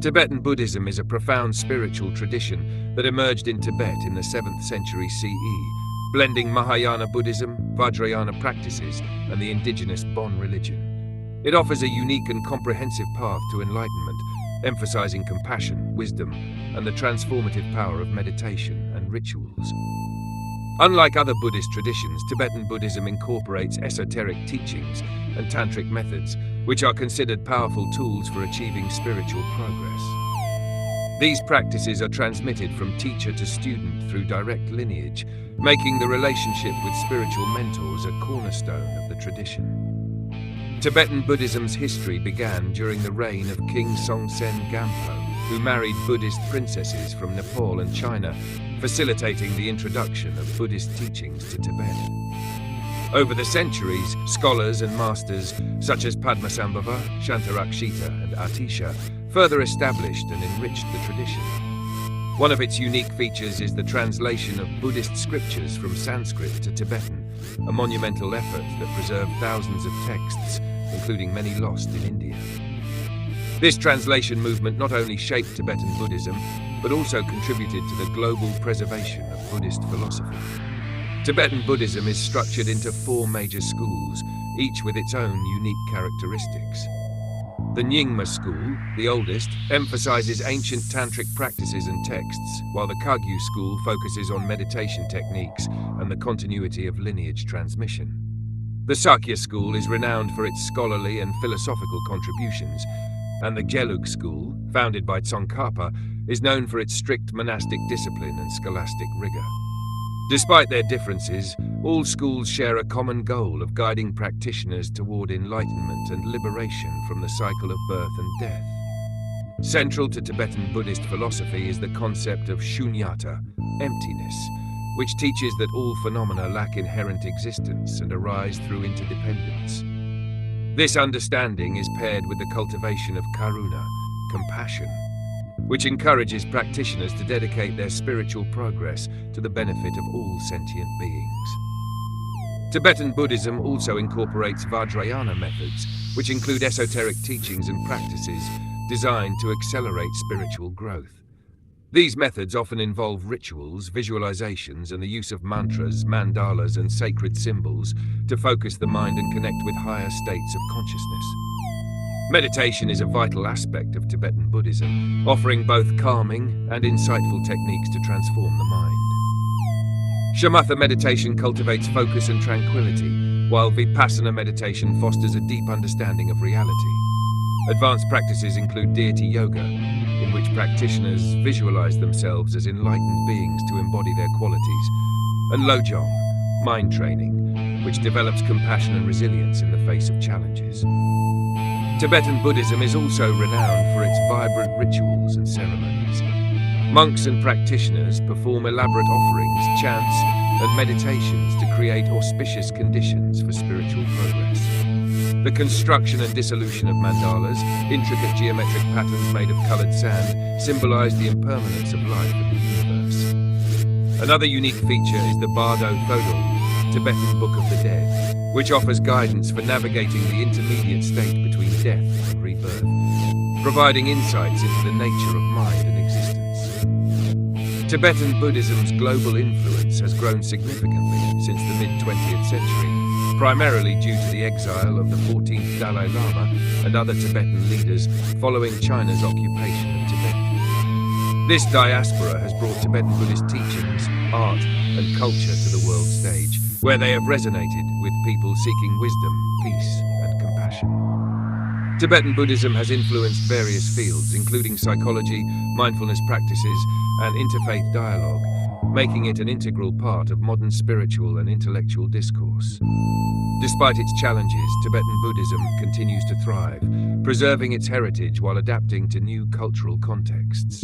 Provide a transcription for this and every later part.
Tibetan Buddhism is a profound spiritual tradition that emerged in Tibet in the 7th century CE, blending Mahayana Buddhism, Vajrayana practices, and the indigenous Bon religion. It offers a unique and comprehensive path to enlightenment, emphasizing compassion, wisdom, and the transformative power of meditation and rituals. Unlike other Buddhist traditions, Tibetan Buddhism incorporates esoteric teachings and tantric methods, which are considered powerful tools for achieving spiritual progress. These practices are transmitted from teacher to student through direct lineage, making the relationship with spiritual mentors a cornerstone of the tradition. Tibetan Buddhism's history began during the reign of King Songtsen Gampo, who married Buddhist princesses from Nepal and China, facilitating the introduction of Buddhist teachings to Tibet. Over the centuries, scholars and masters such as Padmasambhava, Shantarakshita, and Atisha further established and enriched the tradition. One of its unique features is the translation of Buddhist scriptures from Sanskrit to Tibetan, a monumental effort that preserved thousands of texts, including many lost in India. This translation movement not only shaped Tibetan Buddhism, but also contributed to the global preservation of Buddhist philosophy. Tibetan Buddhism is structured into 4 major schools, each with its own unique characteristics. The Nyingma school, the oldest, emphasizes ancient tantric practices and texts, while the Kagyu school focuses on meditation techniques and the continuity of lineage transmission. The Sakya school is renowned for its scholarly and philosophical contributions, and the Gelug school, founded by Tsongkhapa, is known for its strict monastic discipline and scholastic rigor. Despite their differences, all schools share a common goal of guiding practitioners toward enlightenment and liberation from the cycle of birth and death. Central to Tibetan Buddhist philosophy is the concept of shunyata, emptiness, which teaches that all phenomena lack inherent existence and arise through interdependence. This understanding is paired with the cultivation of karuna, compassion, which encourages practitioners to dedicate their spiritual progress to the benefit of all sentient beings. Tibetan Buddhism also incorporates Vajrayana methods, which include esoteric teachings and practices designed to accelerate spiritual growth. These methods often involve rituals, visualizations, and the use of mantras, mandalas, and sacred symbols to focus the mind and connect with higher states of consciousness. Meditation is a vital aspect of Tibetan Buddhism, offering both calming and insightful techniques to transform the mind. Shamatha meditation cultivates focus and tranquility, while Vipassana meditation fosters a deep understanding of reality. Advanced practices include deity yoga, in which practitioners visualize themselves as enlightened beings to embody their qualities, and Lojong, mind training, which develops compassion and resilience in the face of challenges. Tibetan Buddhism is also renowned for its vibrant rituals and ceremonies. Monks and practitioners perform elaborate offerings, chants, and meditations to create auspicious conditions for spiritual progress. The construction and dissolution of mandalas, intricate geometric patterns made of colored sand, symbolize the impermanence of life and the universe. Another unique feature is the Bardo Thodol, Tibetan Book of the Dead, which offers guidance for navigating the intermediate state between death and rebirth, providing insights into the nature of mind and existence. Tibetan Buddhism's global influence has grown significantly since the mid-20th century, primarily due to the exile of the 14th Dalai Lama and other Tibetan leaders following China's occupation of Tibet. This diaspora has brought Tibetan Buddhist teachings, art, and culture to the world stage, where they have resonated with people seeking wisdom, peace, and compassion. Tibetan Buddhism has influenced various fields, including psychology, mindfulness practices, and interfaith dialogue, making it an integral part of modern spiritual and intellectual discourse. Despite its challenges, Tibetan Buddhism continues to thrive, preserving its heritage while adapting to new cultural contexts.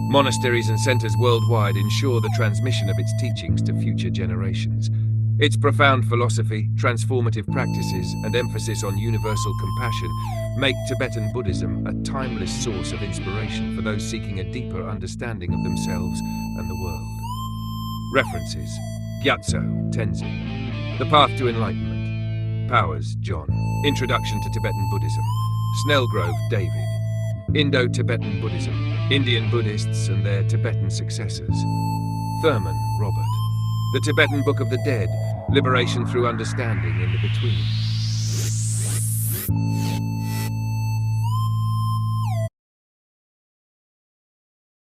Monasteries and centers worldwide ensure the transmission of its teachings to future generations. Its profound philosophy, transformative practices, and emphasis on universal compassion make Tibetan Buddhism a timeless source of inspiration for those seeking a deeper understanding of themselves and the world. References: Gyatso, Tenzin. The Path to Enlightenment. Powers, John. Introduction to Tibetan Buddhism. Snellgrove, David. Indo-Tibetan Buddhism, Indian Buddhists and their Tibetan successors. Thurman, Robert. The Tibetan Book of the Dead, Liberation Through Understanding in the Between.